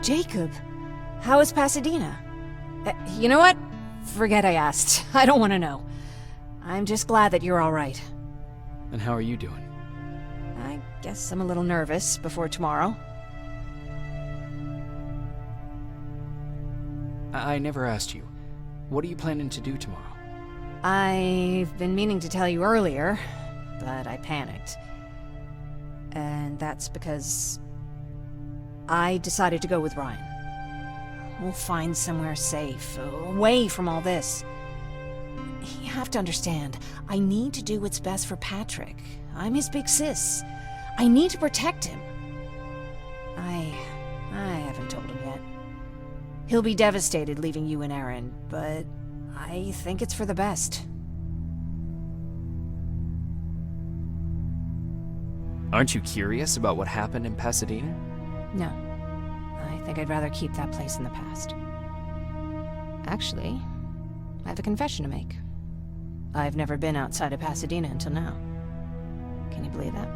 Jacob, how is Pasadena? You know what? Forget I asked. I don't want to know. I'm just glad that you're all right. And how are you doing? I guess I'm a little nervous before tomorrow. I never asked you. What are you planning to do tomorrow? I've been meaning to tell you earlier, but I panicked. And that's because I decided to go with Ryan. We'll find somewhere safe, away from all this. You have to understand, I need to do what's best for Patrick. I'm his big sis. I need to protect him. I haven't told him yet. He'll be devastated leaving you and Aaron, but I think it's for the best. Aren't you curious about what happened in Pasadena? No. I think I'd rather keep that place in the past. Actually, I have a confession to make. I've never been outside of Pasadena until now. Can you believe that?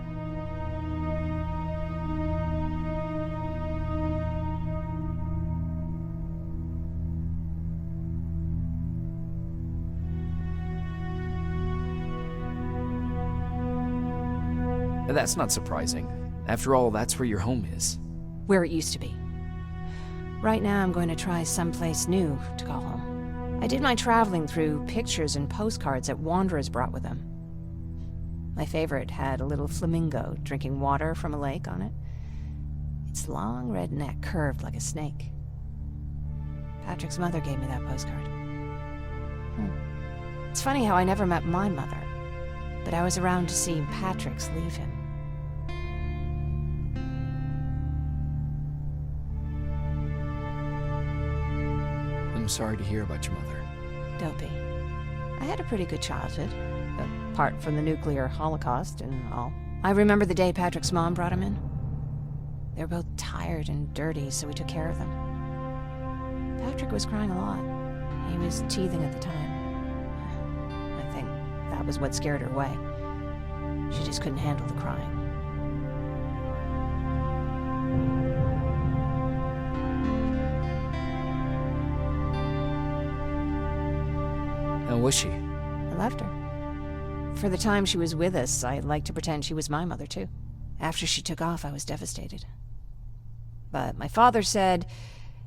That's not surprising. After all, that's where your home is. Where it used to be. Right now, I'm going to try someplace new to call home. I did my traveling through pictures and postcards that wanderers brought with them. My favorite had a little flamingo drinking water from a lake on it. Its long red neck curved like a snake. Patrick's mother gave me that postcard. It's funny how I never met my mother, but I was around to see Patrick's leave him. I'm sorry to hear about your mother. Don't be. I had a pretty good childhood, apart from the nuclear holocaust and all. I remember the day Patrick's mom brought him in. They were both tired and dirty, so we took care of them. Patrick was crying a lot. He was teething at the time. I think that was what scared her away. She just couldn't handle the crying. How was she? I loved her. For the time she was with us, I liked to pretend she was my mother, too. After she took off, I was devastated. But my father said,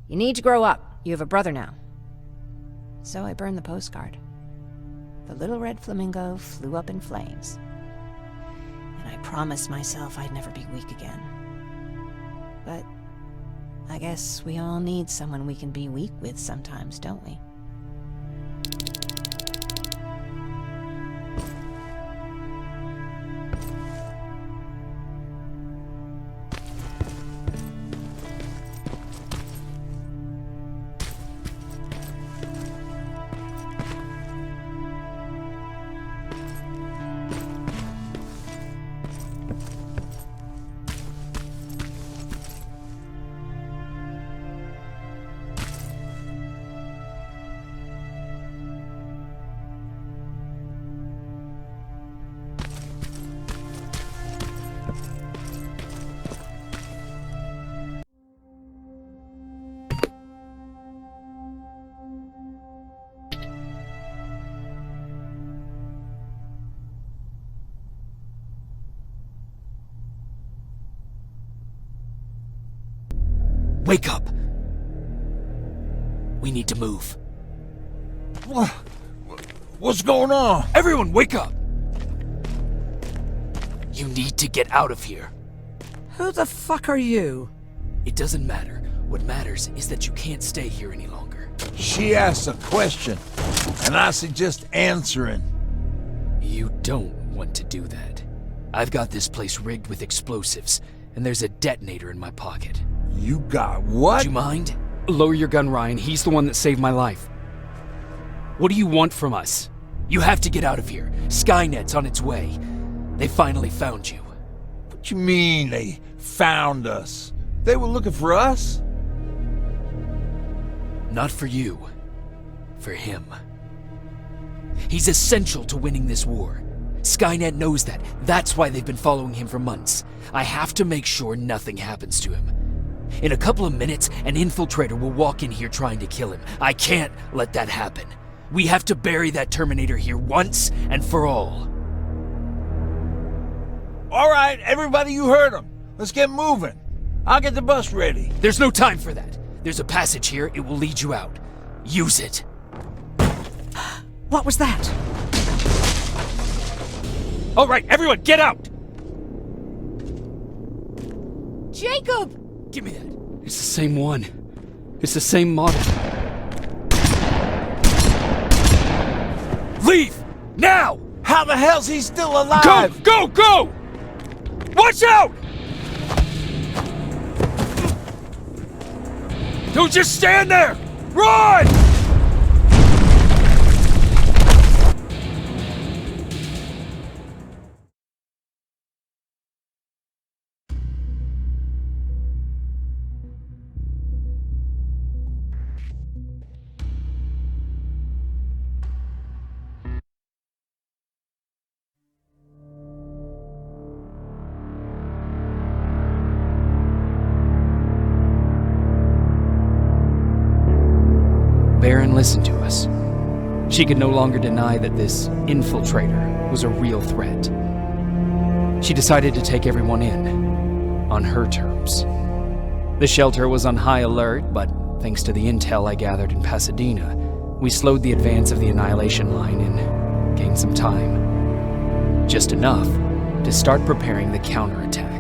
"You need to grow up. You have a brother now." So I burned the postcard. The little red flamingo flew up in flames. And I promised myself I'd never be weak again. But I guess we all need someone we can be weak with sometimes, don't we? Wake up! We need to move. What's going on? Everyone, wake up! You need to get out of here. Who the fuck are you? It doesn't matter. What matters is that you can't stay here any longer. She asked a question, and I suggest answering. You don't want to do that. I've got this place rigged with explosives, and there's a detonator in my pocket. You got what? Do you mind? Lower your gun, Ryan. He's the one that saved my life. What do you want from us? You have to get out of here. Skynet's on its way. They finally found you. What you mean they found us? They were looking for us? Not for you. For him. He's essential to winning this war. Skynet knows that. That's why they've been following him for months. I have to make sure nothing happens to him. In a couple of minutes, an infiltrator will walk in here trying to kill him. I can't let that happen. We have to bury that Terminator here once and for all. All right, everybody, you heard him. Let's get moving. I'll get the bus ready. There's no time for that. There's a passage here. It will lead you out. Use it. What was that? All right, everyone, get out! Jacob! Give me that. It's the same one. It's the same model. Leave! Now! How the hell's he still alive? Go! Go! Go! Watch out! Don't just stand there! Run! Baron listened to us. She could no longer deny that this infiltrator was a real threat. She decided to take everyone in, on her terms. The shelter was on high alert, but thanks to the intel I gathered in Pasadena, we slowed the advance of the Annihilation Line and gained some time. Just enough to start preparing the counterattack.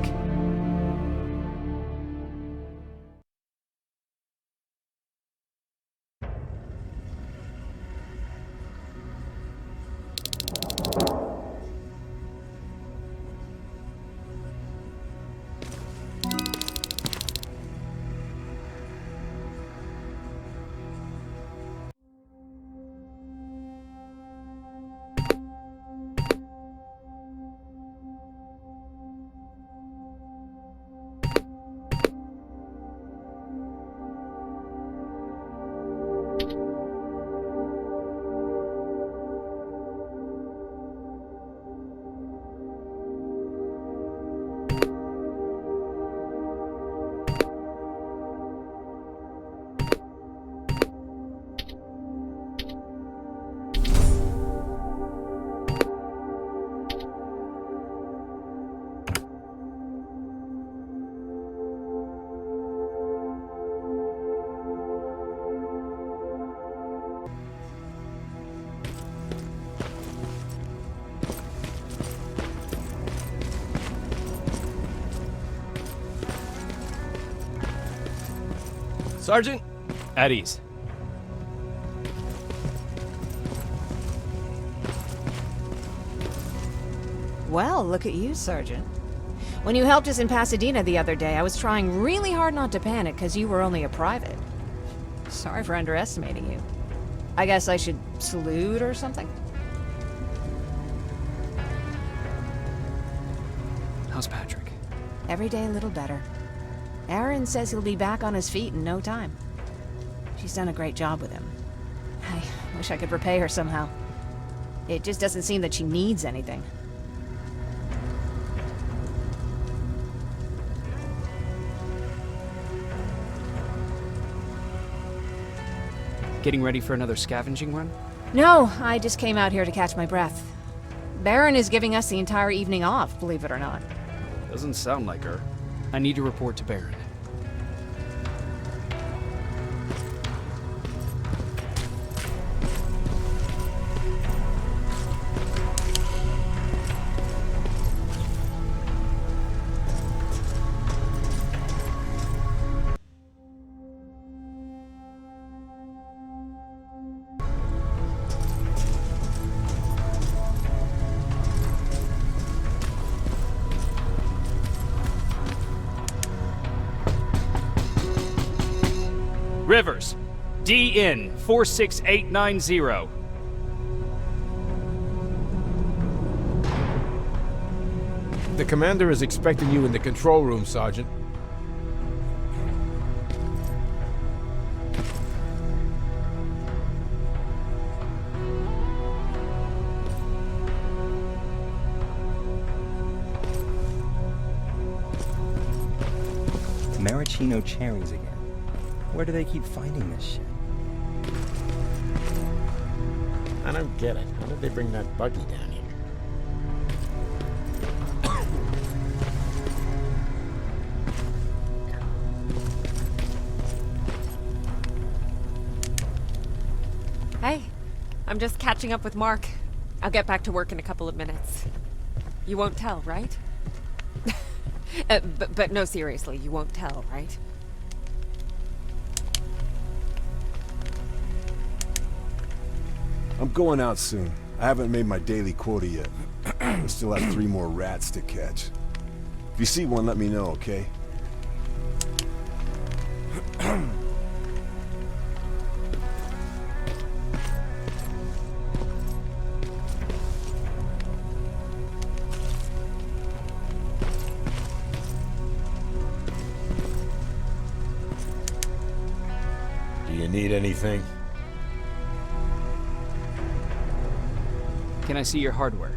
Sergeant, at ease. Well, look at you, Sergeant. When you helped us in Pasadena the other day, I was trying really hard not to panic because you were only a private. Sorry for underestimating you. I guess I should salute or something? How's Patrick? Every day a little better. Aaron says he'll be back on his feet in no time. She's done a great job with him. I wish I could repay her somehow. It just doesn't seem that she needs anything. Getting ready for another scavenging run? No, I just came out here to catch my breath. Baron is giving us the entire evening off, believe it or not. Doesn't sound like her. I need to report to Baron. Rivers, DN 46890. The commander is expecting you in the control room, Sergeant. Maraschino cherries again. Where do they keep finding this shit? I don't get it. How did they bring that buggy down here? Hey, I'm just catching up with Mark. I'll get back to work in a couple of minutes. You won't tell, right? But no, seriously, you won't tell, right? I'm going out soon. I haven't made my daily quota yet. I still have 3 more rats to catch. If you see one, let me know, okay? Do you need anything? Can I see your hardware?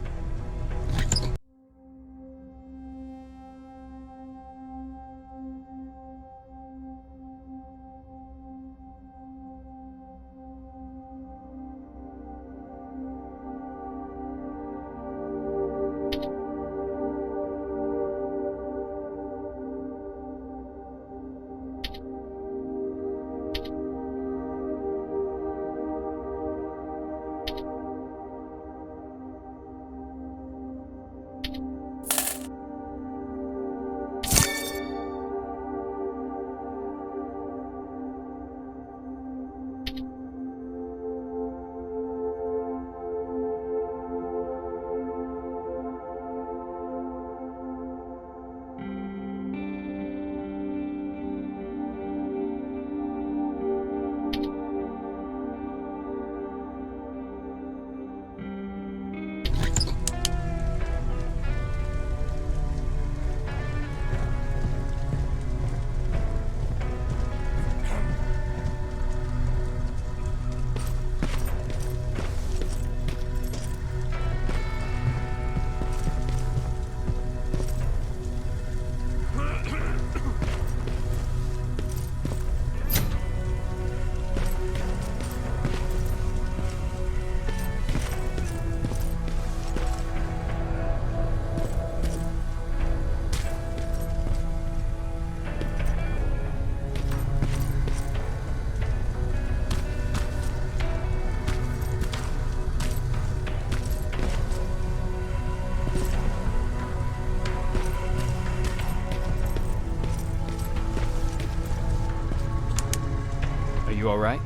You all right?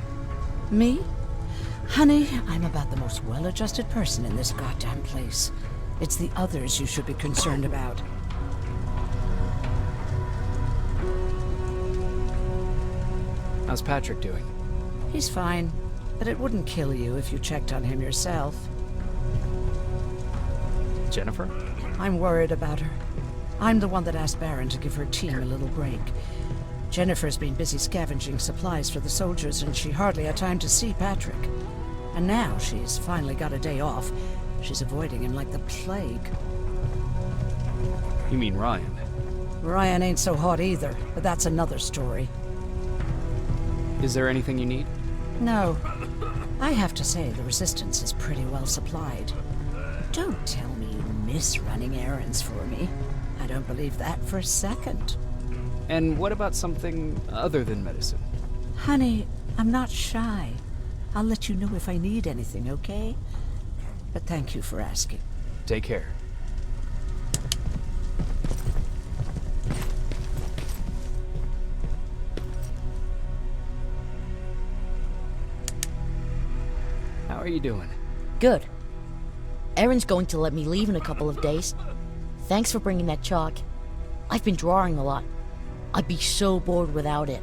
Me? Honey, I'm about the most well-adjusted person in this goddamn place. It's the others you should be concerned about. How's Patrick doing? He's fine, but it wouldn't kill you if you checked on him yourself. Jennifer? I'm worried about her. I'm the one that asked Baron to give her team a little break. Jennifer's been busy scavenging supplies for the soldiers, and she hardly had time to see Patrick. And now she's finally got a day off. She's avoiding him like the plague. You mean Ryan? Ryan ain't so hot either, but that's another story. Is there anything you need? No. I have to say the Resistance is pretty well supplied. Don't tell me you miss running errands for me. I don't believe that for a second. And what about something other than medicine? Honey, I'm not shy. I'll let you know if I need anything, okay? But thank you for asking. Take care. How are you doing? Good. Erin's going to let me leave in a couple of days. Thanks for bringing that chalk. I've been drawing a lot. I'd be so bored without it.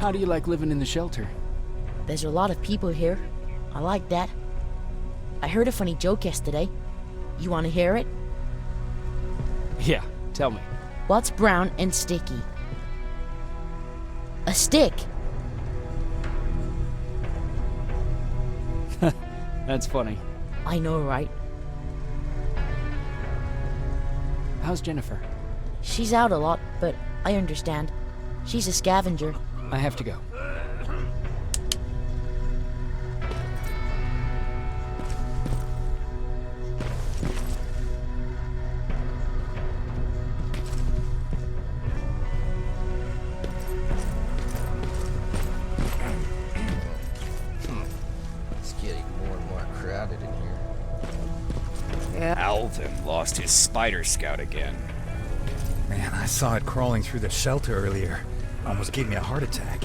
How do you like living in the shelter? There's a lot of people here. I like that. I heard a funny joke yesterday. You want to hear it? Yeah, tell me. What's brown and sticky? A stick. That's funny. I know, right? How's Jennifer? She's out a lot, but I understand. She's a scavenger. I have to go. It's getting more and more crowded in here. Yeah. Alvin lost his spider scout again. Man, I saw it crawling through the shelter earlier. Almost gave me a heart attack.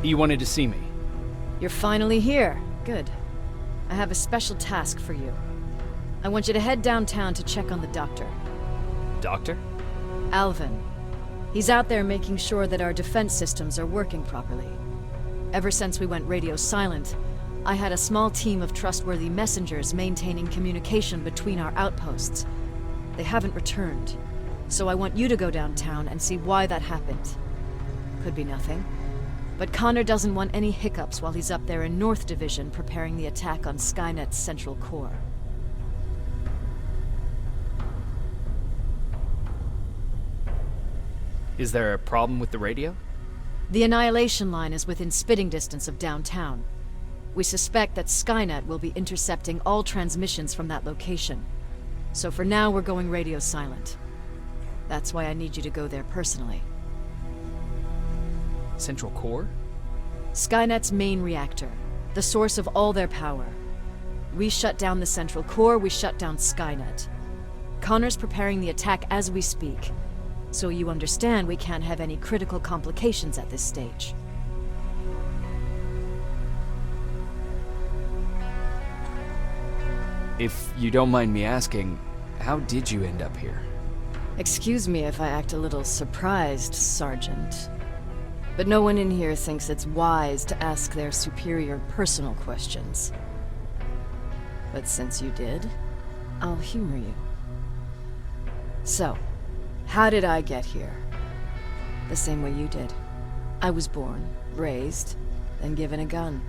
You wanted to see me. You're finally here. Good. I have a special task for you. I want you to head downtown to check on the doctor. Doctor? Alvin. He's out there making sure that our defense systems are working properly. Ever since we went radio silent, I had a small team of trustworthy messengers maintaining communication between our outposts. They haven't returned, so I want you to go downtown and see why that happened. Could be nothing. But Connor doesn't want any hiccups while he's up there in North Division preparing the attack on Skynet's central core. Is there a problem with the radio? The Annihilation Line is within spitting distance of downtown. We suspect that Skynet will be intercepting all transmissions from that location. So for now, we're going radio silent. That's why I need you to go there personally. Central core? Skynet's main reactor, the source of all their power. We shut down the central core, we shut down Skynet. Connor's preparing the attack as we speak, so you understand we can't have any critical complications at this stage. If you don't mind me asking, how did you end up here? Excuse me if I act a little surprised, Sergeant. But no one in here thinks it's wise to ask their superior personal questions. But since you did, I'll humor you. So, how did I get here? The same way you did. I was born, raised, then given a gun.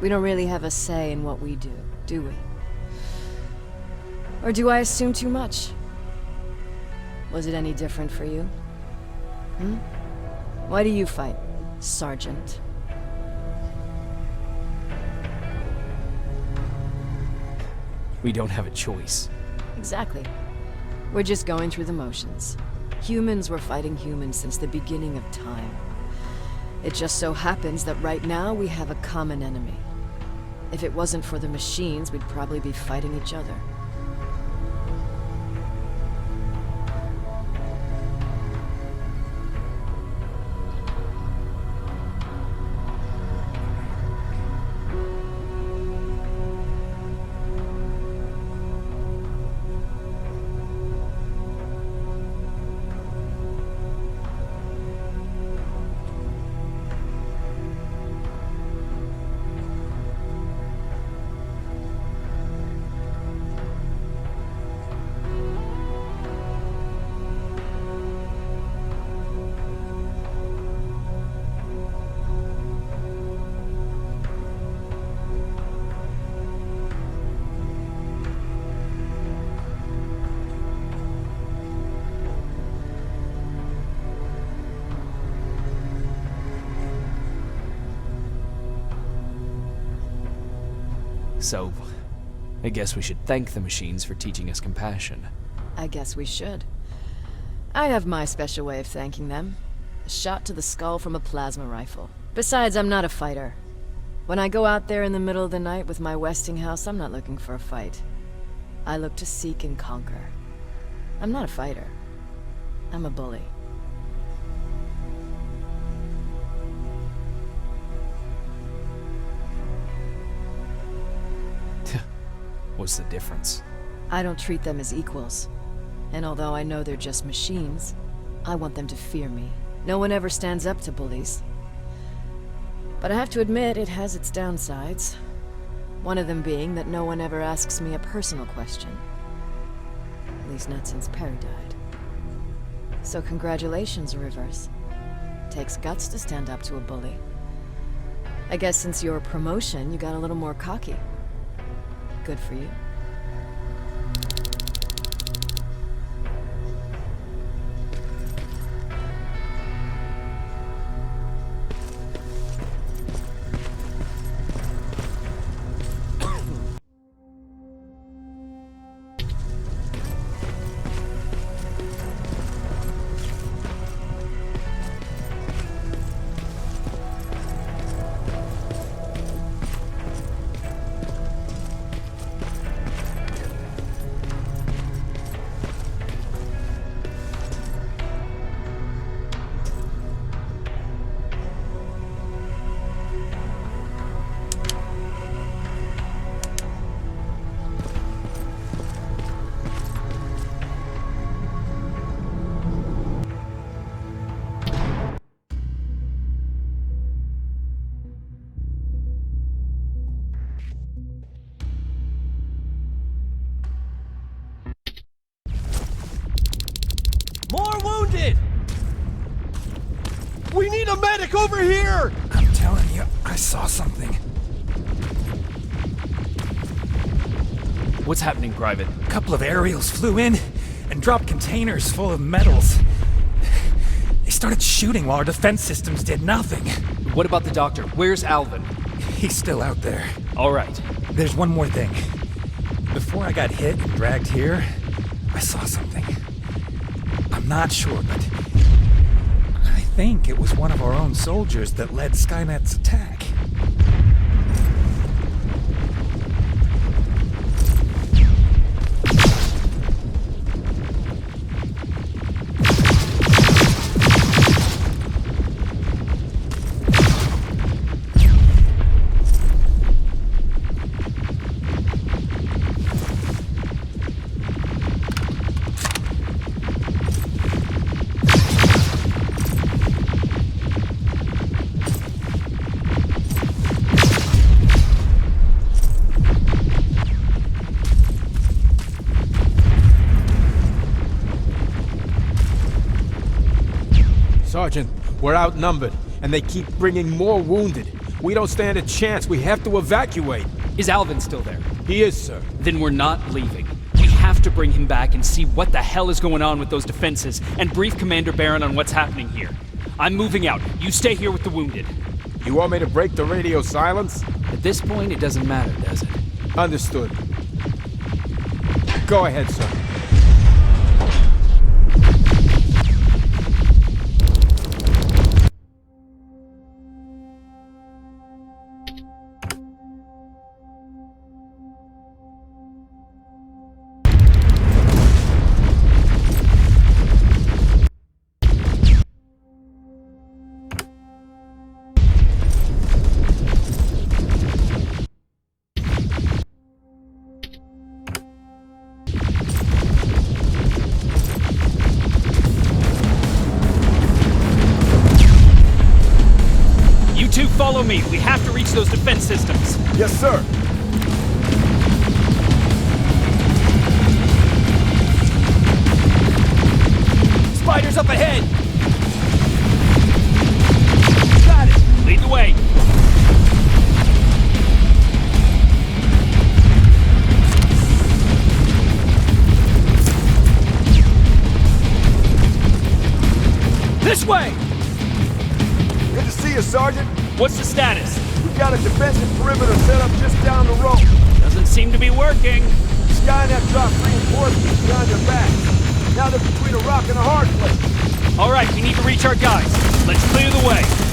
We don't really have a say in what we do we? Or do I assume too much? Was it any different for you? Why do you fight, Sergeant? We don't have a choice. Exactly. We're just going through the motions. Humans were fighting humans since the beginning of time. It just so happens that right now we have a common enemy. If it wasn't for the machines, we'd probably be fighting each other. So, I guess we should thank the machines for teaching us compassion. I guess we should. I have my special way of thanking them. A shot to the skull from a plasma rifle. Besides, I'm not a fighter. When I go out there in the middle of the night with my Westinghouse, I'm not looking for a fight. I look to seek and conquer. I'm not a fighter. I'm a bully. What's the difference? I don't treat them as equals. And although I know they're just machines, I want them to fear me. No one ever stands up to bullies. But I have to admit, it has its downsides. One of them being that no one ever asks me a personal question. At least not since Perry died. So congratulations, Rivers. Takes guts to stand up to a bully. I guess since your promotion, you got a little more cocky. Good for you. More wounded! We need a medic over here! I'm telling you, I saw something. What's happening, Private? A couple of aerials flew in and dropped containers full of metals. They started shooting while our defense systems did nothing. What about the doctor? Where's Alvin? He's still out there. All right. There's one more thing. Before I got hit and dragged here, I saw something. I'm not sure, but I think it was one of our own soldiers that led Skynet's attack. Sergeant, we're outnumbered, and they keep bringing more wounded. We don't stand a chance. We have to evacuate. Is Alvin still there? He is, sir. Then we're not leaving. We have to bring him back and see what the hell is going on with those defenses and brief Commander Barron on what's happening here. I'm moving out. You stay here with the wounded. You want me to break the radio silence? At this point, it doesn't matter, does it? Understood. Go ahead, sir. Follow me. We have to reach those defense systems. Yes, sir. Spiders up ahead. Got it. Lead the way. This way. Good to see you, Sergeant. What's the status? We've got a defensive perimeter set up just down the road. Doesn't seem to be working. Skynet dropped reinforcements behind their backs. Now they're between a rock and a hard place. All right, we need to reach our guys. Let's clear the way.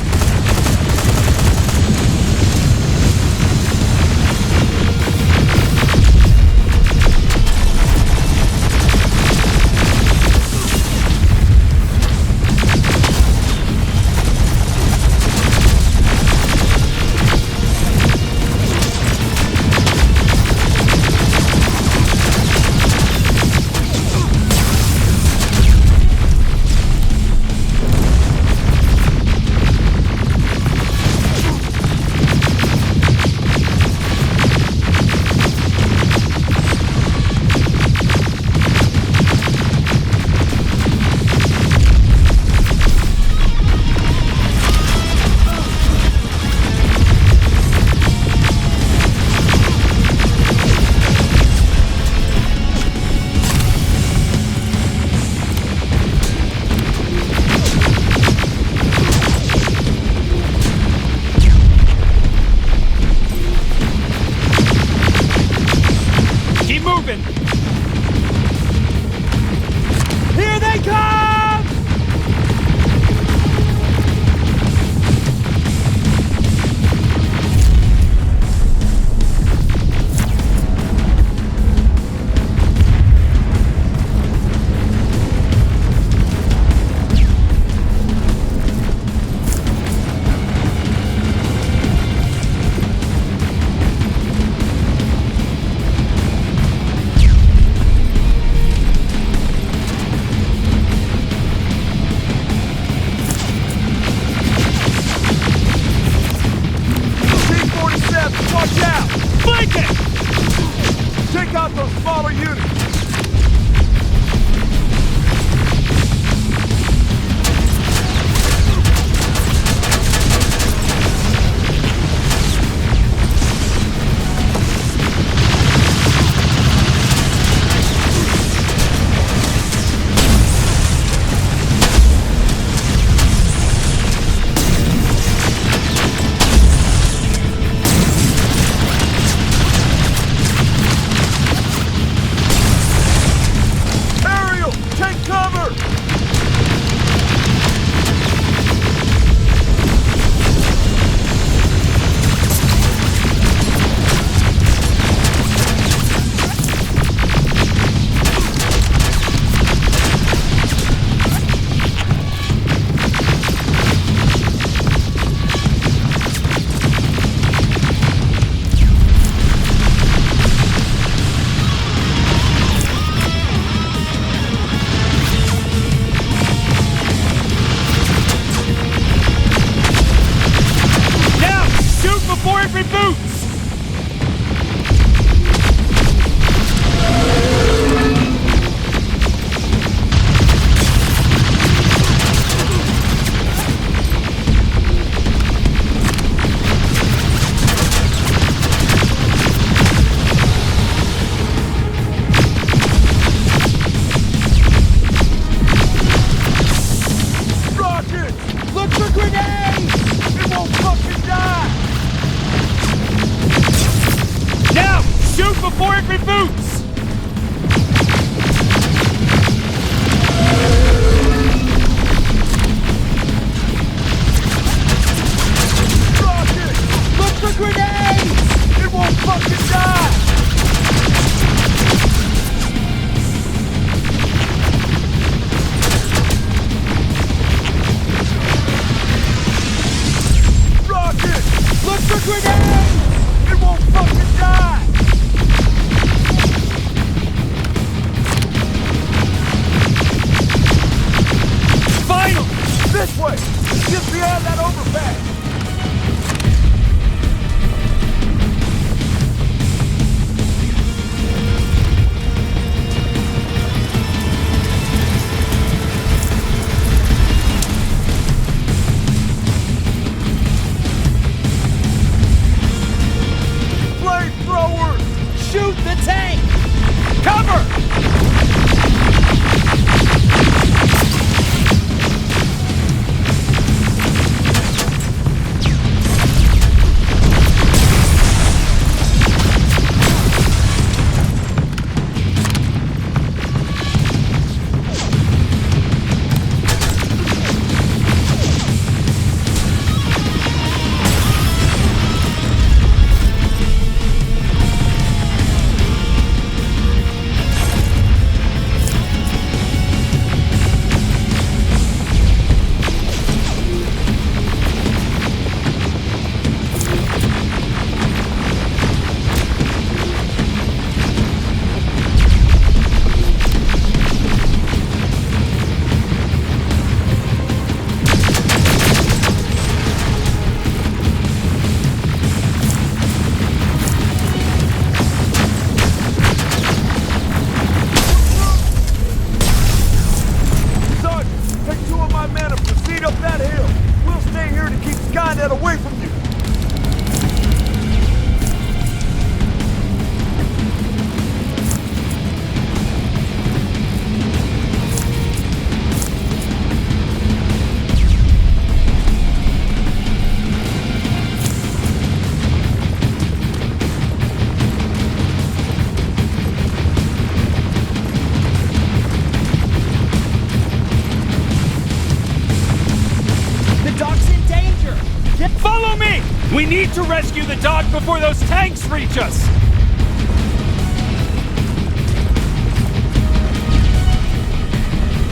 We need to rescue the dog before those tanks reach us!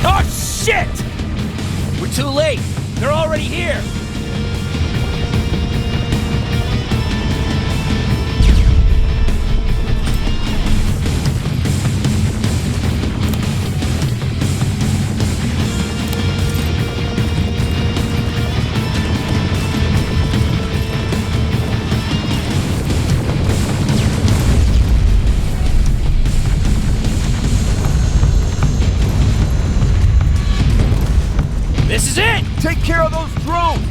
Oh, shit! We're too late! They're already here! This is it! Take care of those drones!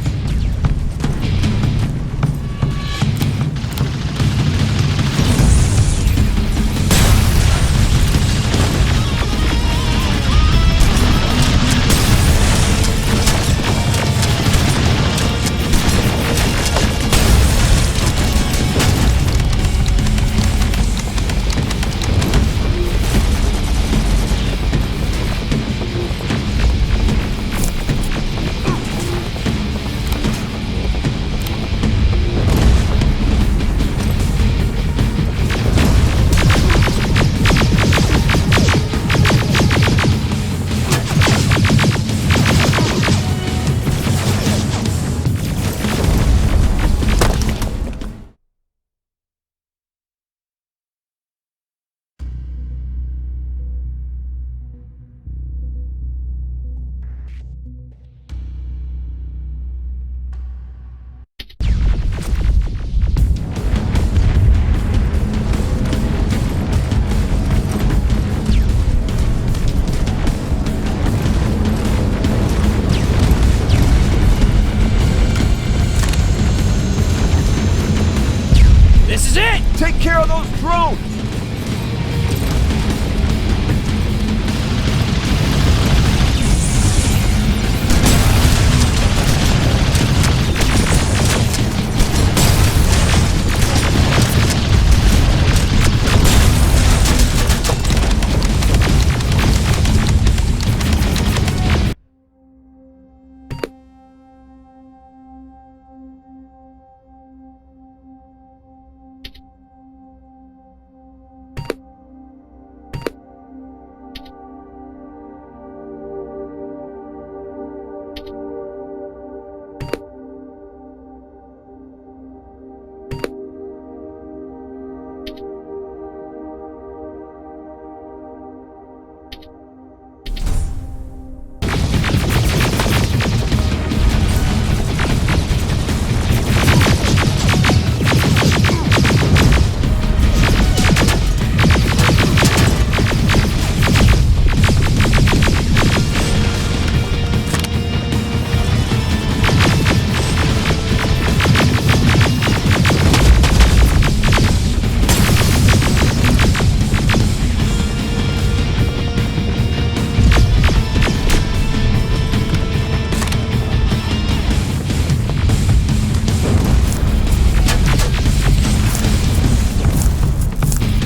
Take care of those drones!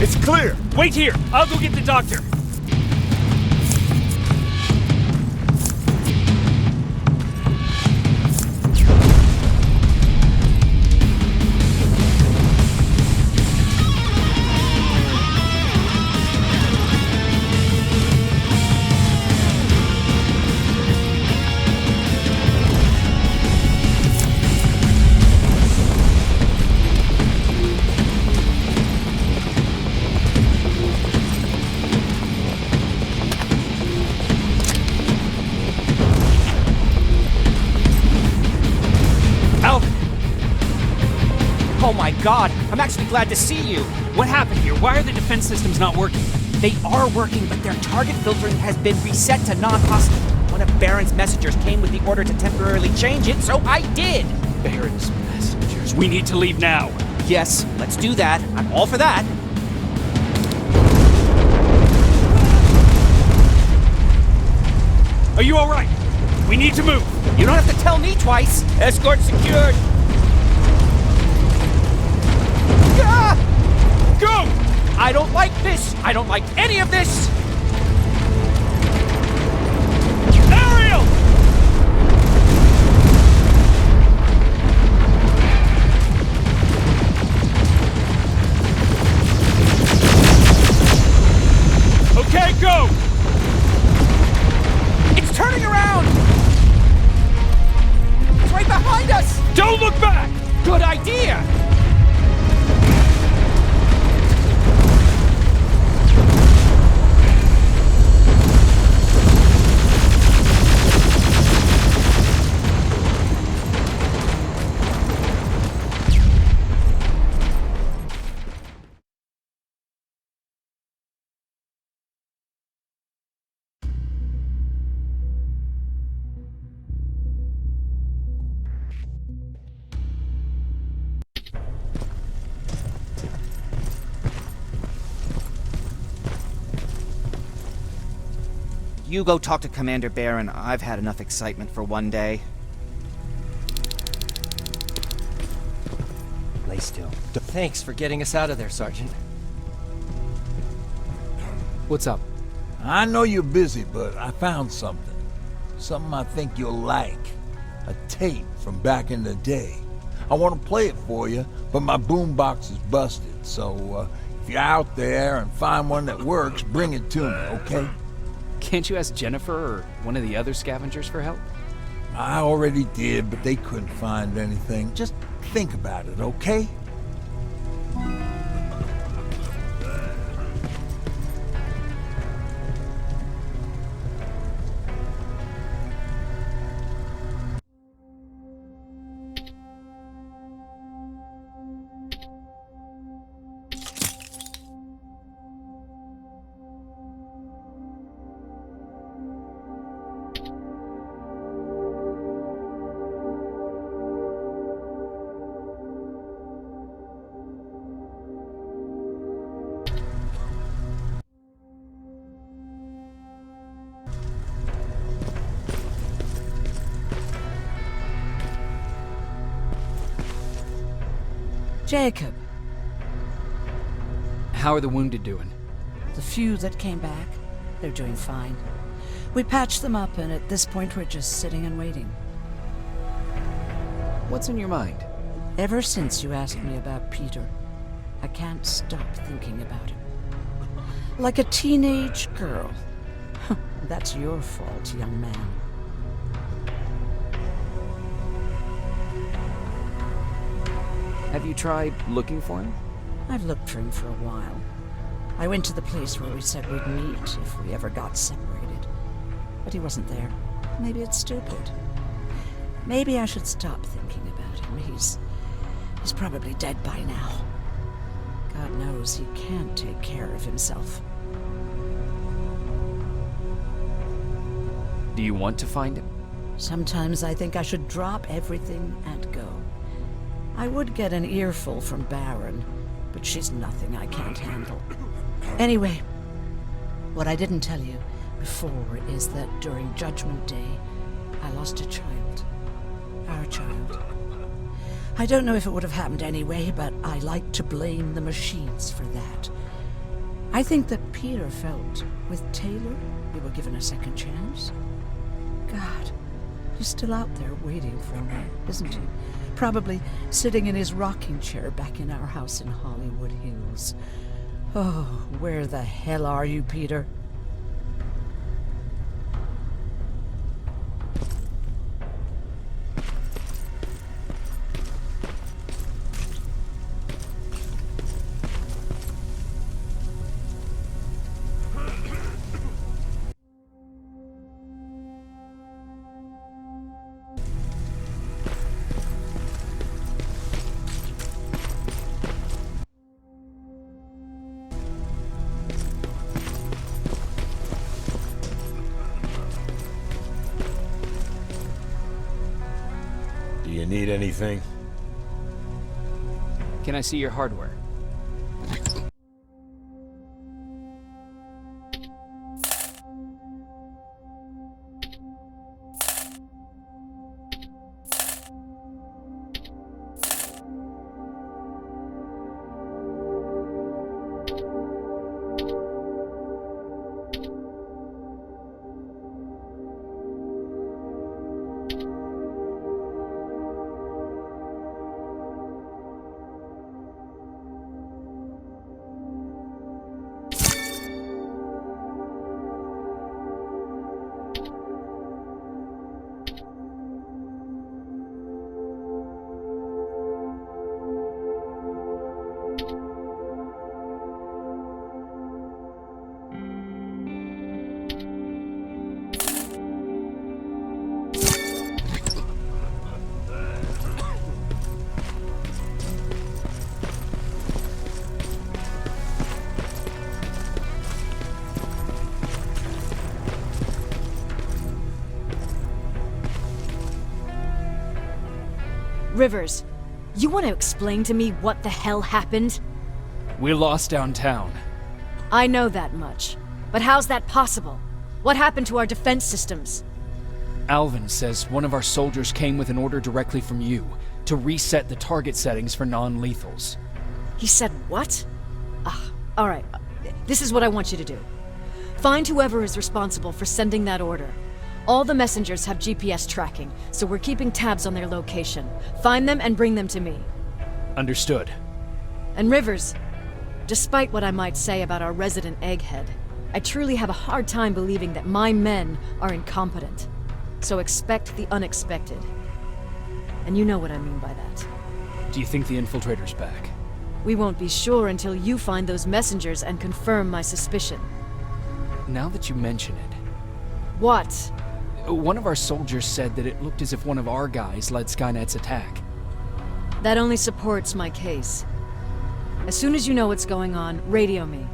It's clear! Wait here! I'll go get the doctor! Oh my god, I'm actually glad to see you! What happened here? Why are the defense systems not working? They are working, but their target filtering has been reset to non-hostile. One of Baron's messengers came with the order to temporarily change it, so I did! Baron's messengers. We need to leave now. Yes, let's do that. I'm all for that. Are you alright? We need to move. You don't have to tell me twice. Escort secured. Go! I don't like this! I don't like any of this! Ariel! You go talk to Commander Baron. I've had enough excitement for one day. Lay still. Thanks for getting us out of there, Sergeant. What's up? I know you're busy, but I found something. Something I think you'll like. A tape from back in the day. I want to play it for you, but my boombox is busted, so if you're out there and find one that works, bring it to me, okay? Can't you ask Jennifer or one of the other scavengers for help? I already did, but they couldn't find anything. Just think about it, okay? Jacob. How are the wounded doing? The few that came back, they're doing fine. We patched them up, and at this point we're just sitting and waiting. What's on your mind? Ever since you asked me about Peter, I can't stop thinking about him. Like a teenage girl. That's your fault, young man. Have you tried looking for him? I've looked for him for a while. I went to the place where we said we'd meet if we ever got separated. But he wasn't there. Maybe it's stupid. Maybe I should stop thinking about him. He's probably dead by now. God knows he can't take care of himself. Do you want to find him? Sometimes I think I should drop everything and go. I would get an earful from Baron, but she's nothing I can't handle. Anyway, what I didn't tell you before is that during Judgment Day, I lost a child. Our child. I don't know if it would have happened anyway, but I like to blame the machines for that. I think that Peter felt with Taylor we were given a second chance. God, he's still out there waiting for me, isn't he? Probably sitting in his rocking chair back in our house in Hollywood Hills. Oh, where the hell are you, Peter? Do you need anything? Can I see your hardware? Rivers, you want to explain to me what the hell happened? We lost downtown. I know that much. But how's that possible? What happened to our defense systems? Alvin says one of our soldiers came with an order directly from you to reset the target settings for non-lethals. He said what? Alright. This is what I want you to do. Find whoever is responsible for sending that order. All the messengers have GPS tracking, so we're keeping tabs on their location. Find them and bring them to me. Understood. And Rivers, despite what I might say about our resident egghead, I truly have a hard time believing that my men are incompetent. So expect the unexpected. And you know what I mean by that. Do you think the Infiltrator's back? We won't be sure until you find those messengers and confirm my suspicion. Now that you mention it... What? One of our soldiers said that it looked as if one of our guys led Skynet's attack. That only supports my case. As soon as you know what's going on, radio me.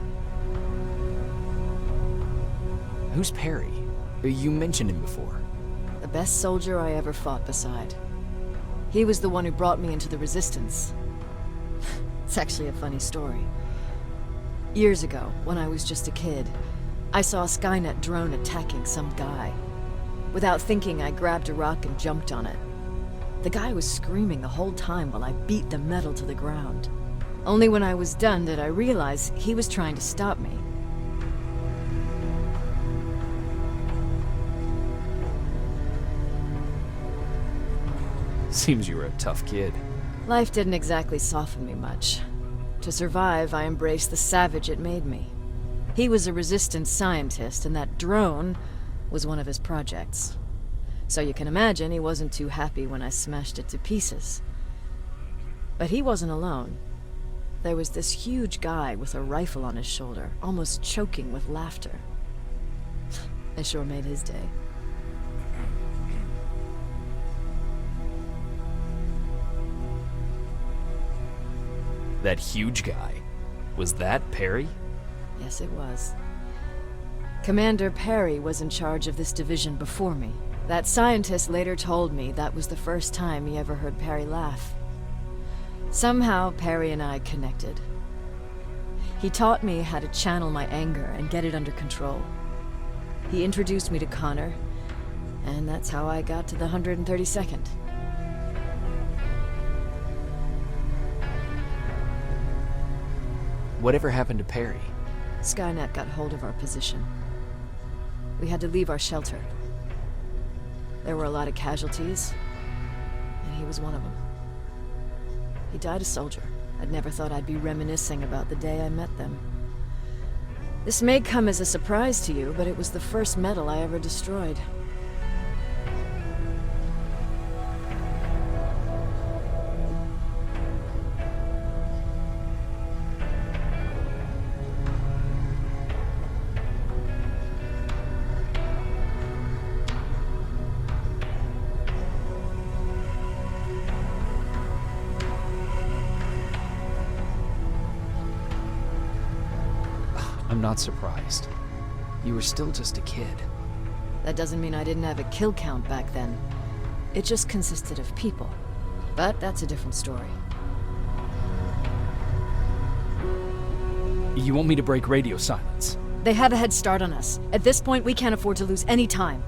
Who's Perry? You mentioned him before. The best soldier I ever fought beside. He was the one who brought me into the Resistance. It's actually a funny story. Years ago, when I was just a kid, I saw a Skynet drone attacking some guy. Without thinking, I grabbed a rock and jumped on it. The guy was screaming the whole time while I beat the metal to the ground. Only when I was done did I realize he was trying to stop me. Seems you were a tough kid. Life didn't exactly soften me much. To survive, I embraced the savage it made me. He was a resistance scientist, and that drone was one of his projects. So you can imagine he wasn't too happy when I smashed it to pieces. But he wasn't alone. There was this huge guy with a rifle on his shoulder, almost choking with laughter. I sure made his day. That huge guy. Was that Perry? Yes, it was. Commander Perry was in charge of this division before me. That scientist later told me that was the first time he ever heard Perry laugh. Somehow, Perry and I connected. He taught me how to channel my anger and get it under control. He introduced me to Connor, and that's how I got to the 132nd. Whatever happened to Perry? Skynet got hold of our position. We had to leave our shelter. There were a lot of casualties, and he was one of them. He died a soldier. I'd never thought I'd be reminiscing about the day I met them. This may come as a surprise to you, but it was the first metal I ever destroyed. I'm not surprised. You were still just a kid. That doesn't mean I didn't have a kill count back then. It just consisted of people. But that's a different story. You want me to break radio silence? They have a head start on us. At this point, we can't afford to lose any time.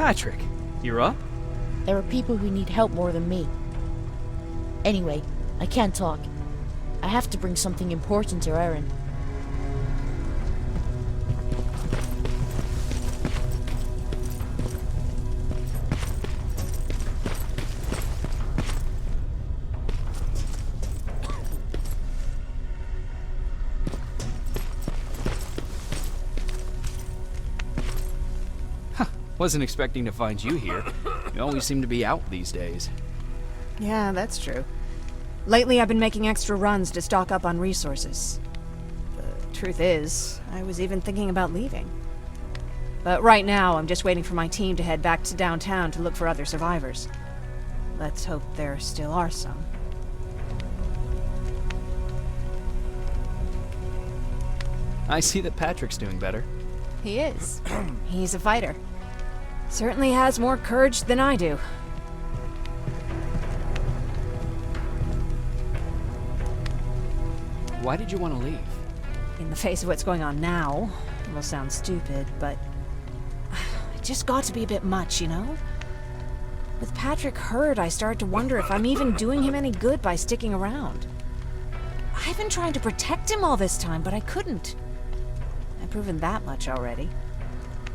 Patrick, you're up? There are people who need help more than me. Anyway, I can't talk. I have to bring something important to Erin. Wasn't expecting to find you here. You always seem to be out these days. Yeah, that's true. Lately, I've been making extra runs to stock up on resources. The truth is, I was even thinking about leaving. But right now, I'm just waiting for my team to head back to downtown to look for other survivors. Let's hope there still are some. I see that Patrick's doing better. He is. He's a fighter. Certainly has more courage than I do. Why did you want to leave? In the face of what's going on now, it will sound stupid, but it just got to be a bit much, you know? With Patrick hurt, I started to wonder if I'm even doing him any good by sticking around. I've been trying to protect him all this time, but I couldn't. I've proven that much already.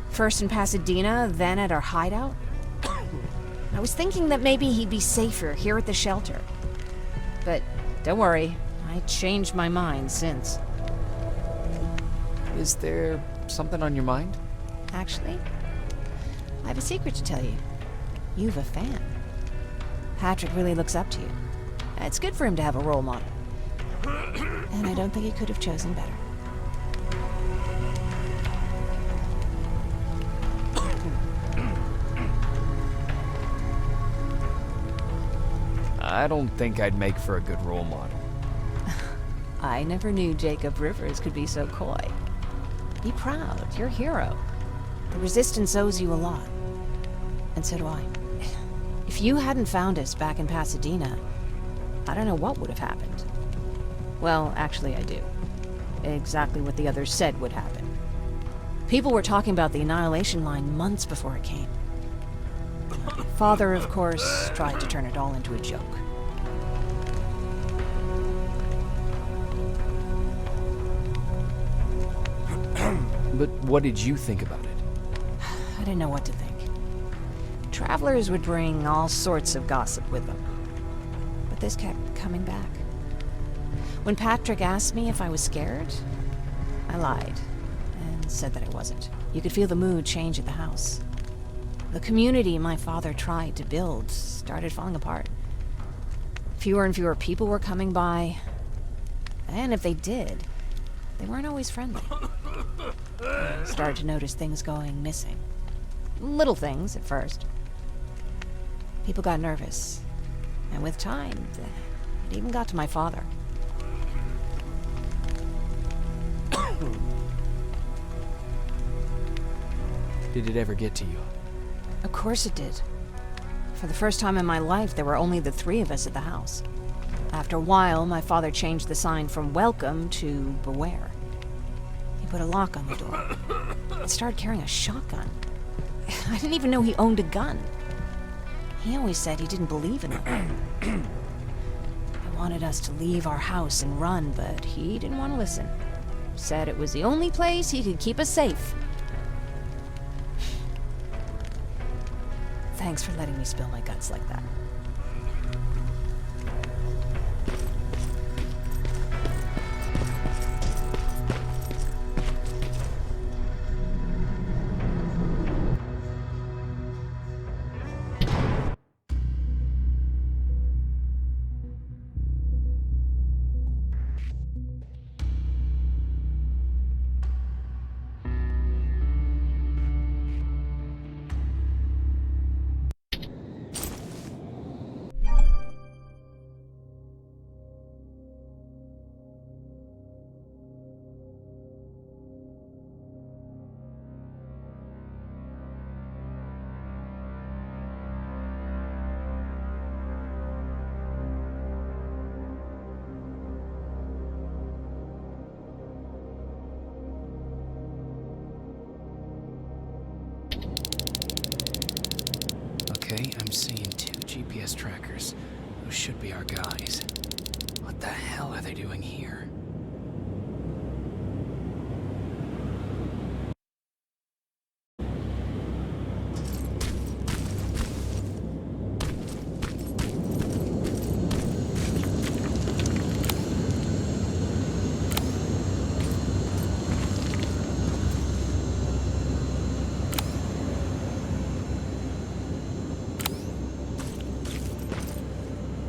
First in Pasadena, then at our hideout. I was thinking that maybe he'd be safer here at the shelter. But don't worry, I changed my mind since. Is there something on your mind? Actually, I have a secret to tell you. You've a fan. Patrick really looks up to you. It's good for him to have a role model. And I don't think he could have chosen better. I don't think I'd make for a good role model. I never knew Jacob Rivers could be so coy. Be proud, you're a hero. The Resistance owes you a lot. And so do I. If you hadn't found us back in Pasadena, I don't know what would have happened. Well, actually I do. Exactly what the others said would happen. People were talking about the Annihilation Line months before it came. Father, of course, tried to turn it all into a joke. But what did you think about it? I didn't know what to think. Travelers would bring all sorts of gossip with them. But this kept coming back. When Patrick asked me if I was scared, I lied and said that I wasn't. You could feel the mood change at the house. The community my father tried to build started falling apart. Fewer and fewer people were coming by, and if they did, they weren't always friendly. I started to notice things going missing. Little things at first. People got nervous, and with time, it even got to my father. Did it ever get to you? Of course it did. For the first time in my life, there were only the three of us at the house. After a while, my father changed the sign from welcome to beware. He put a lock on the door and started carrying a shotgun. I didn't even know he owned a gun. He always said he didn't believe in them. He wanted us to leave our house and run, but he didn't want to listen. Said it was the only place he could keep us safe. Thanks for letting me spill my guts like that. I'm seeing 2 GPS trackers. Those should be our guys. What the hell are they doing here?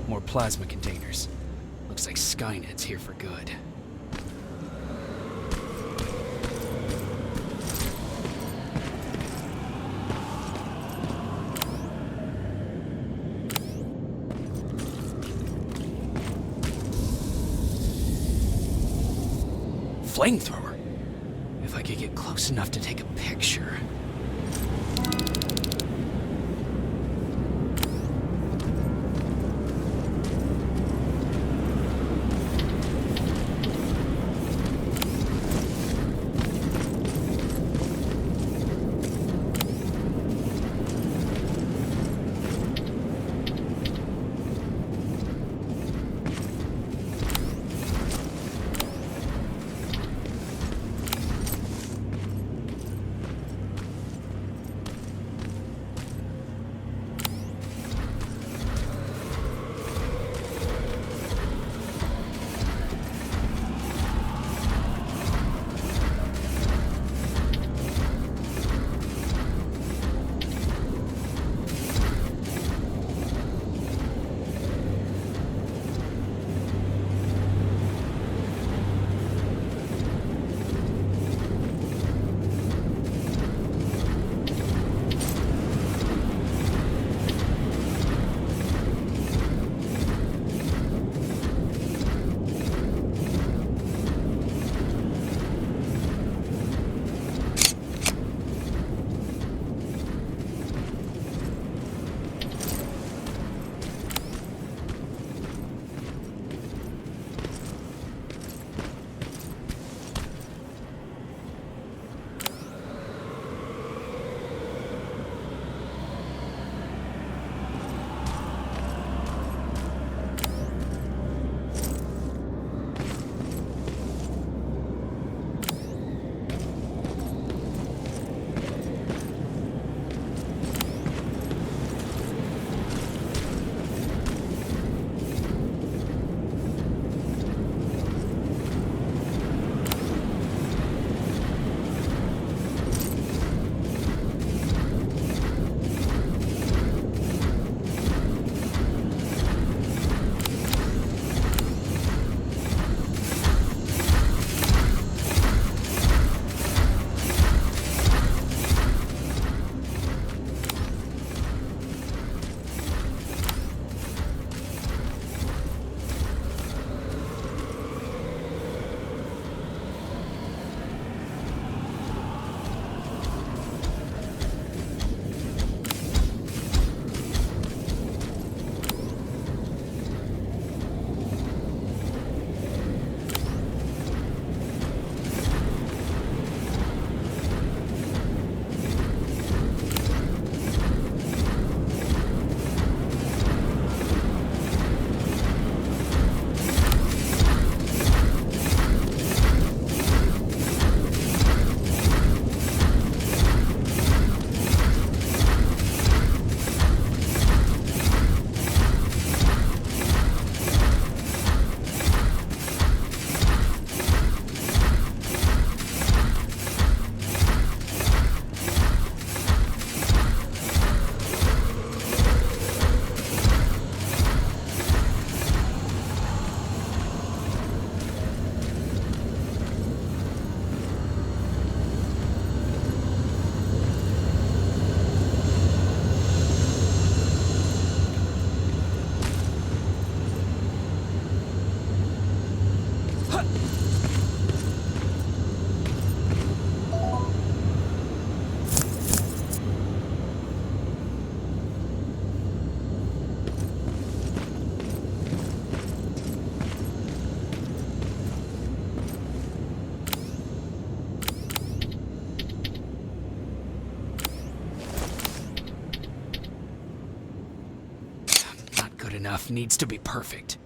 More plasma containers. Looks like Skynet's here for good. Flamethrower? If I could get close enough to take a picture. good enough needs to be perfect.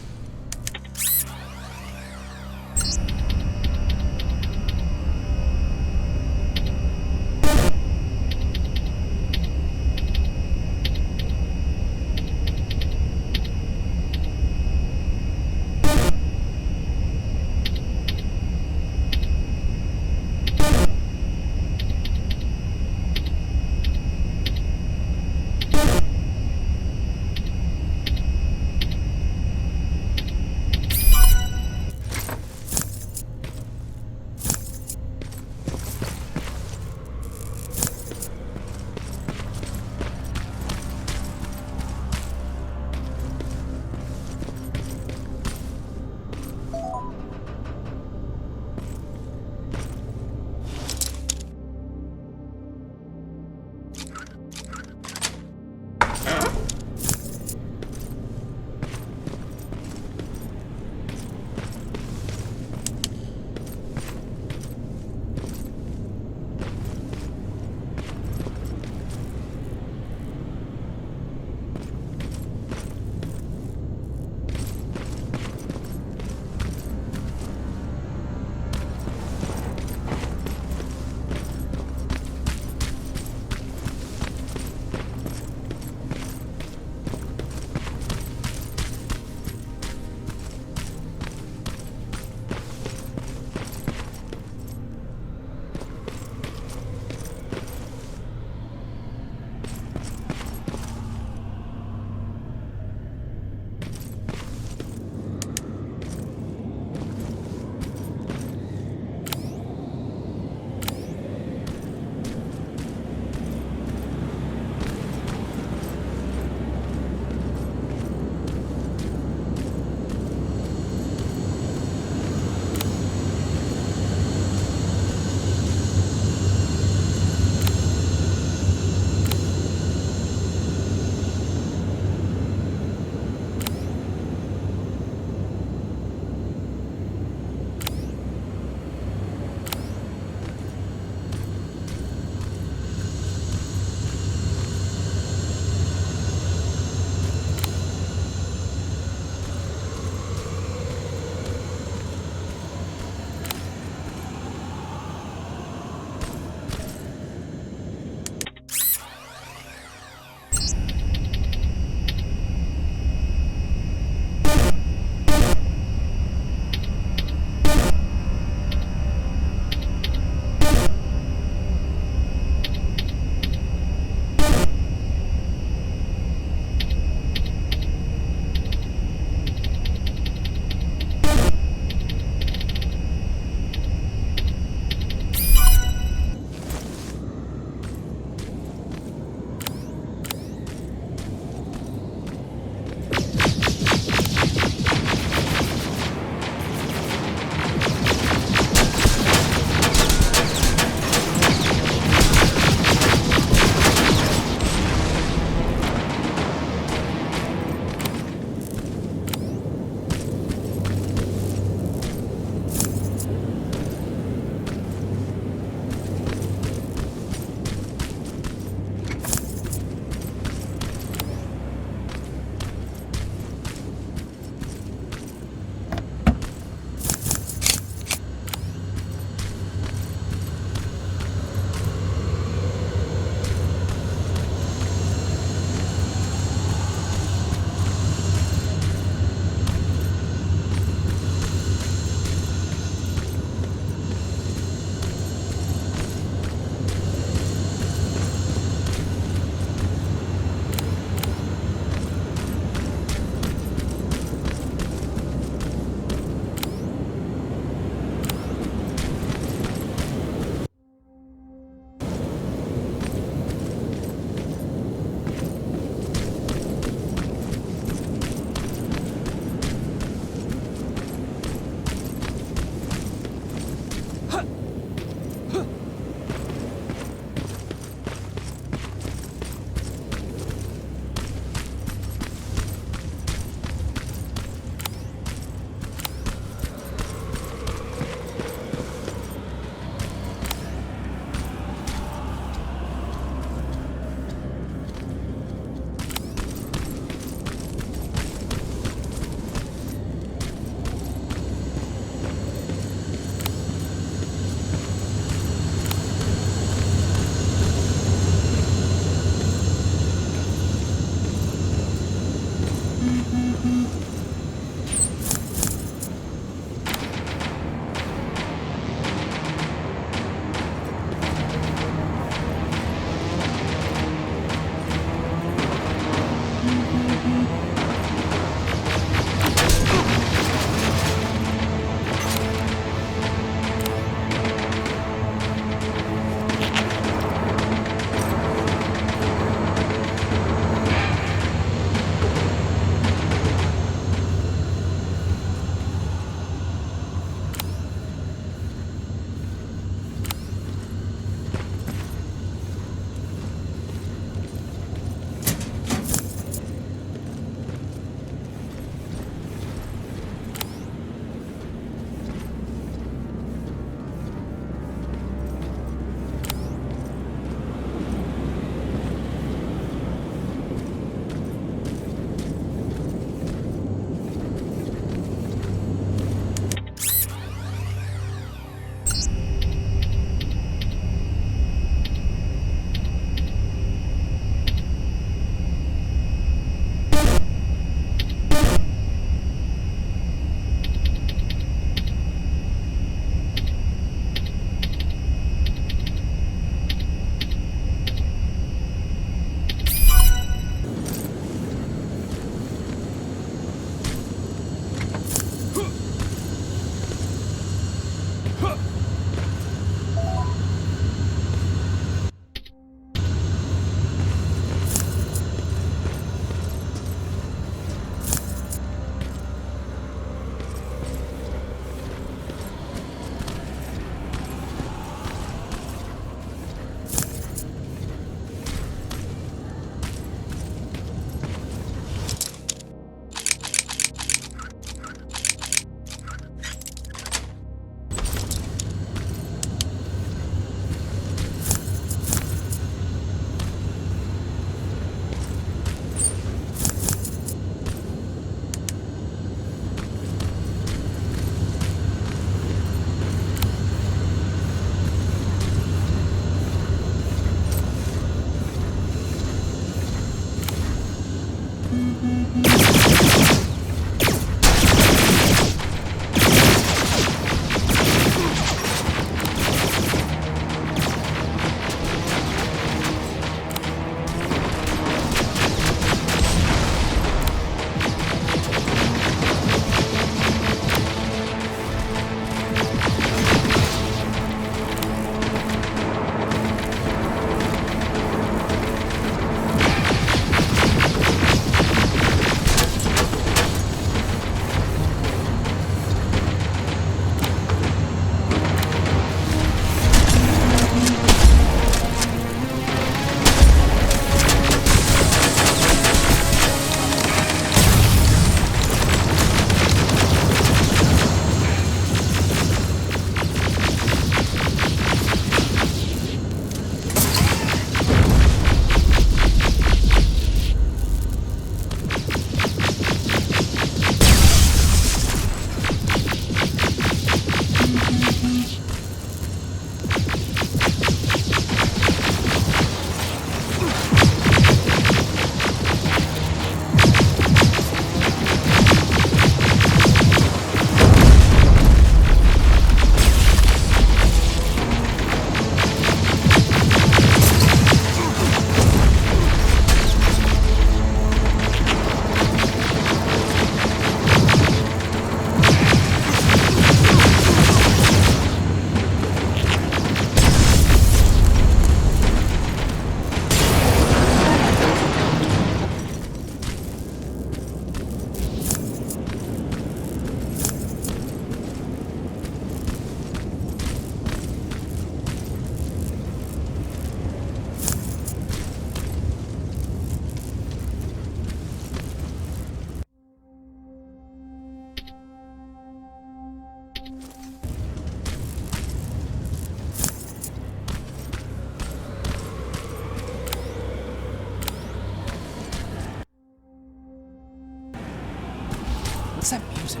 What's that music?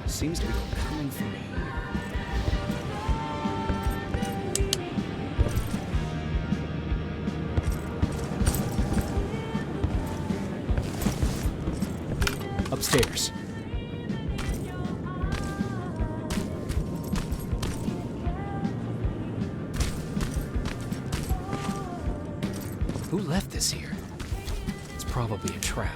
Seems to be coming from here. downstairs. Who left this here? It's probably a trap.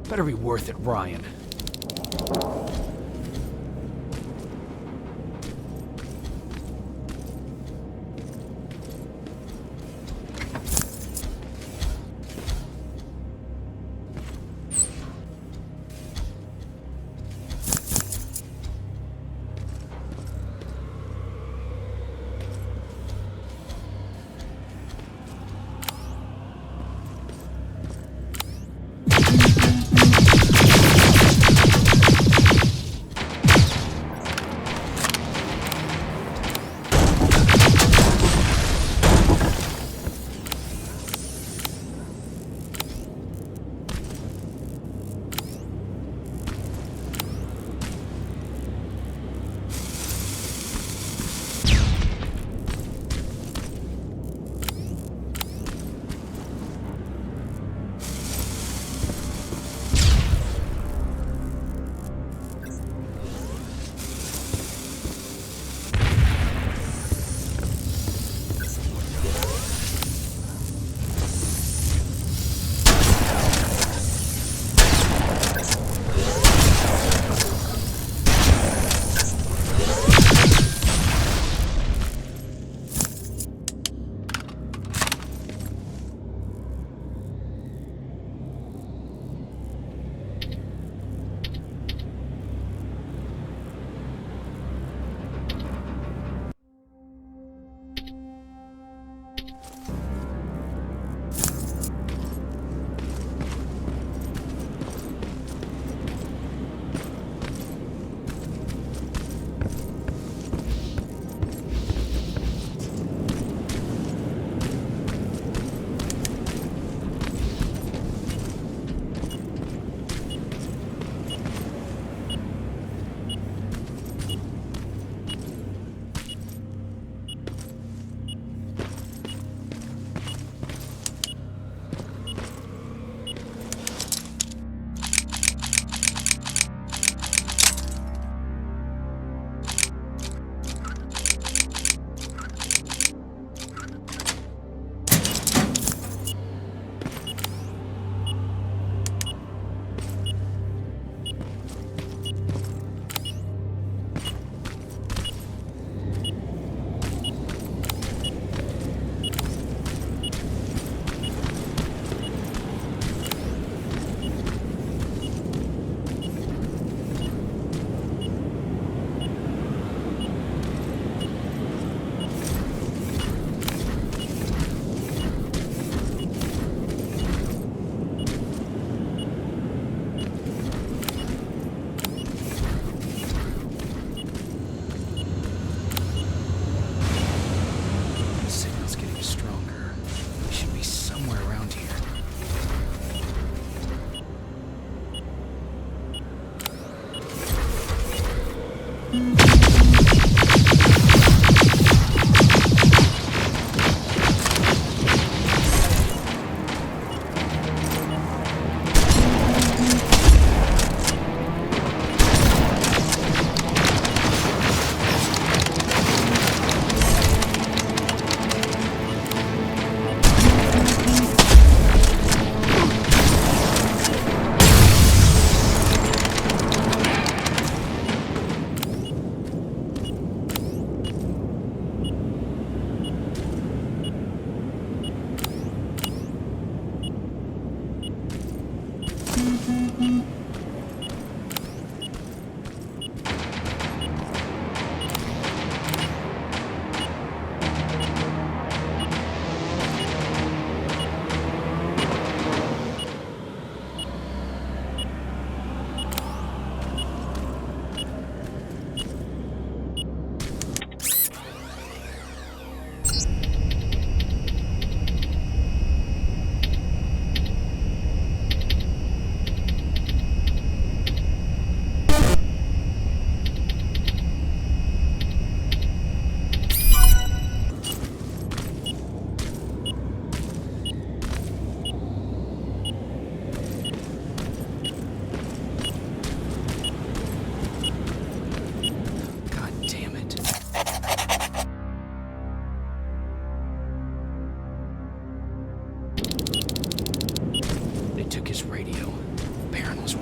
Better be worth it, Ryan.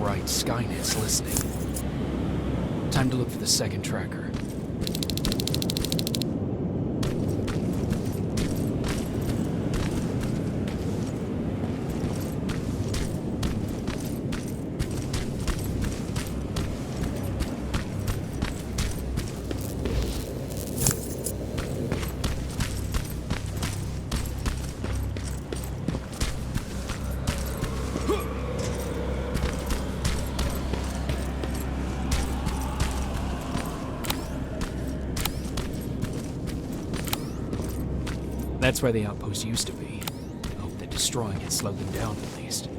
right, Skynet's listening. Time to look for the second tracker. That's where the outpost used to be. I hope that destroying it slowed them down at least.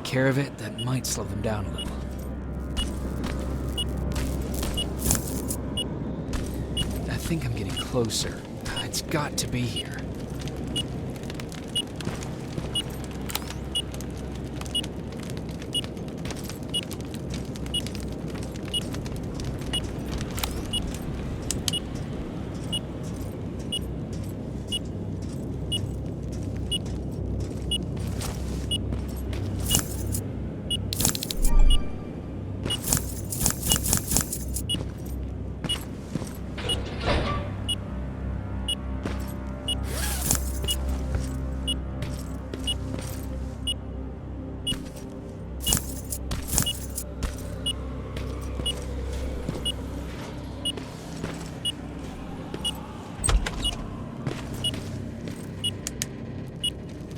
Care of it, that might slow them down a little. I think I'm getting closer. It's got to be here.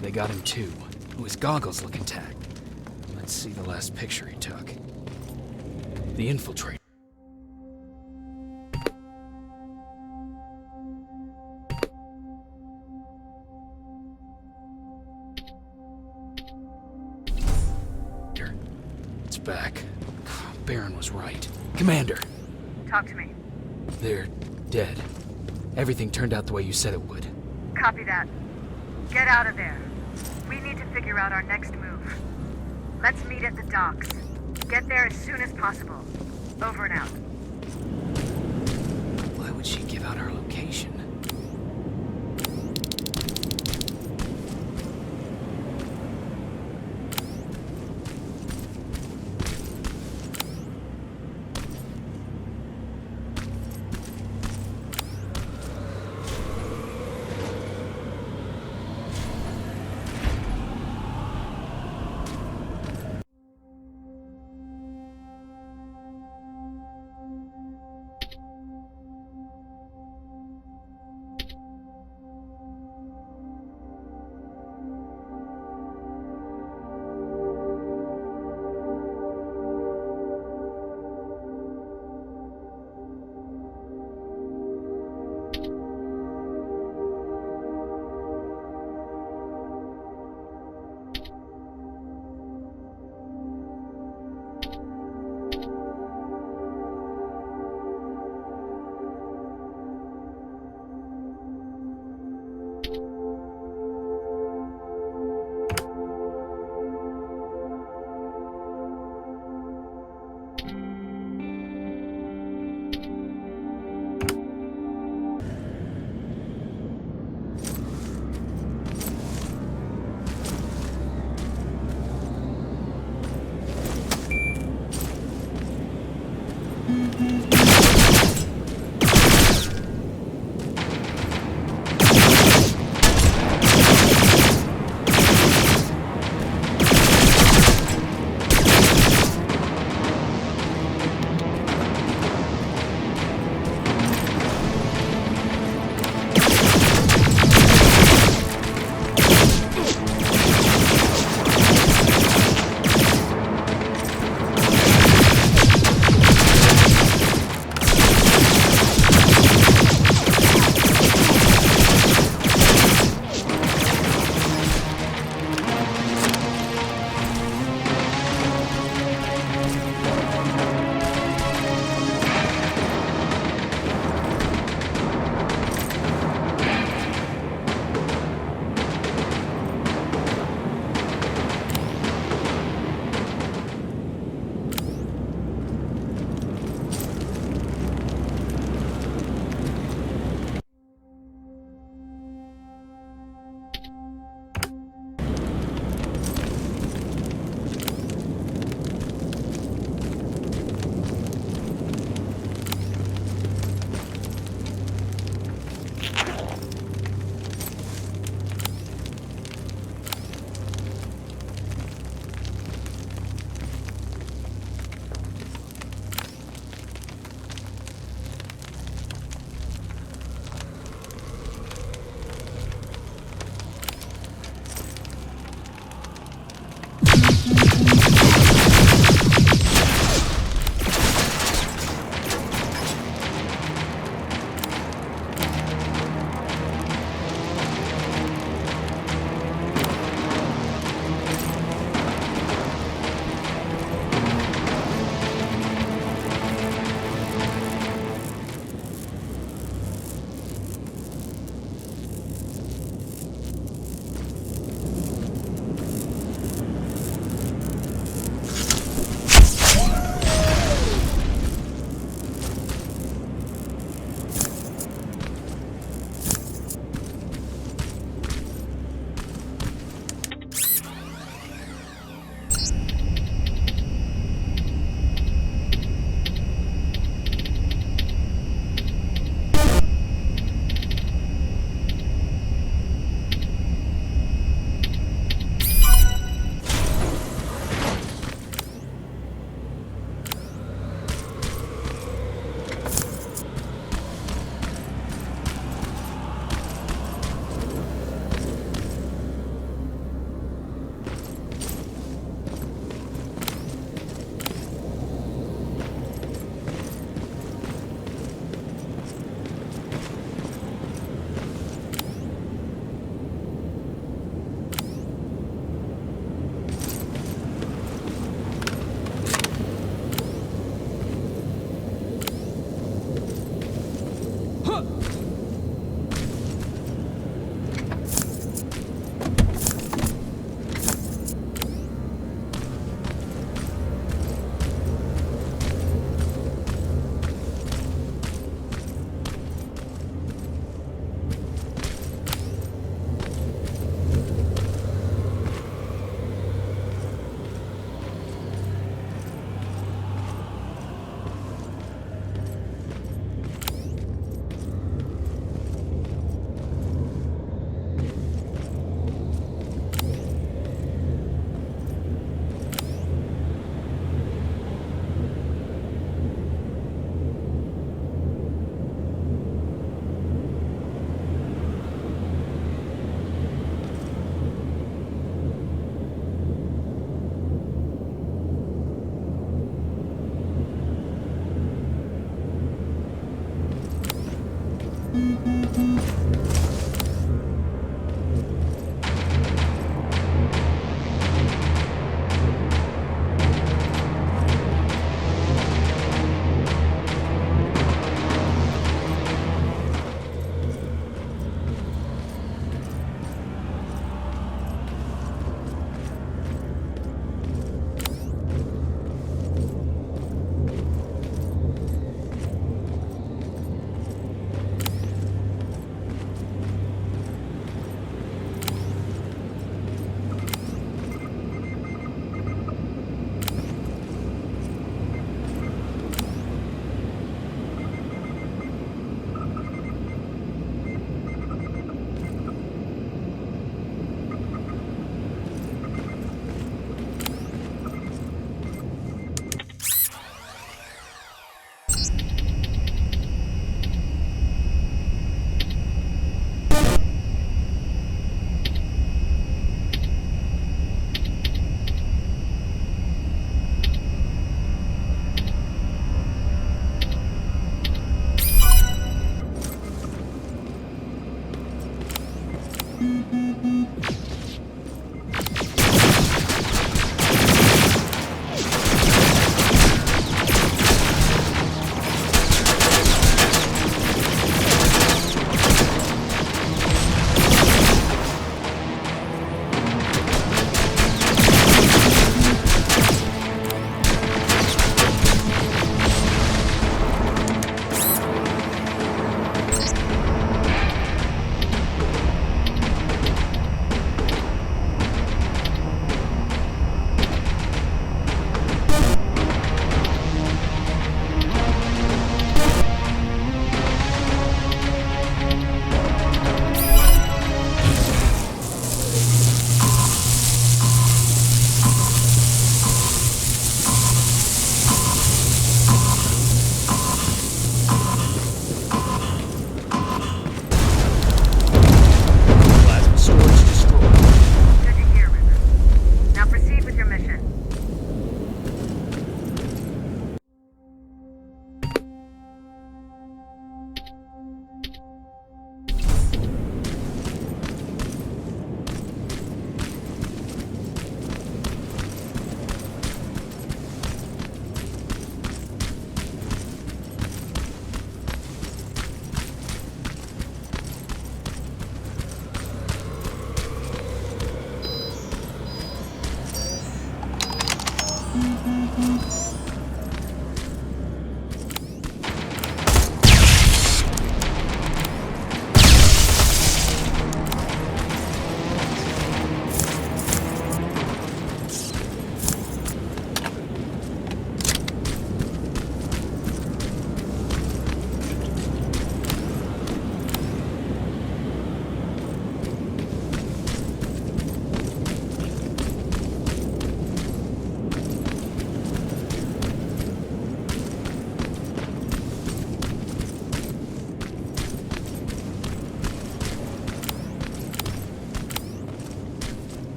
They got him too. Oh, his goggles look intact. Let's see the last picture he took. The Infiltrator. It's back. Baron was right. Commander! Talk to me. They're dead. Everything turned out the way you said it would. Copy that. Get out of there. We need to figure out our next move. Let's meet at the docks. Get there as soon as possible. Over and out. Why would she give out our location?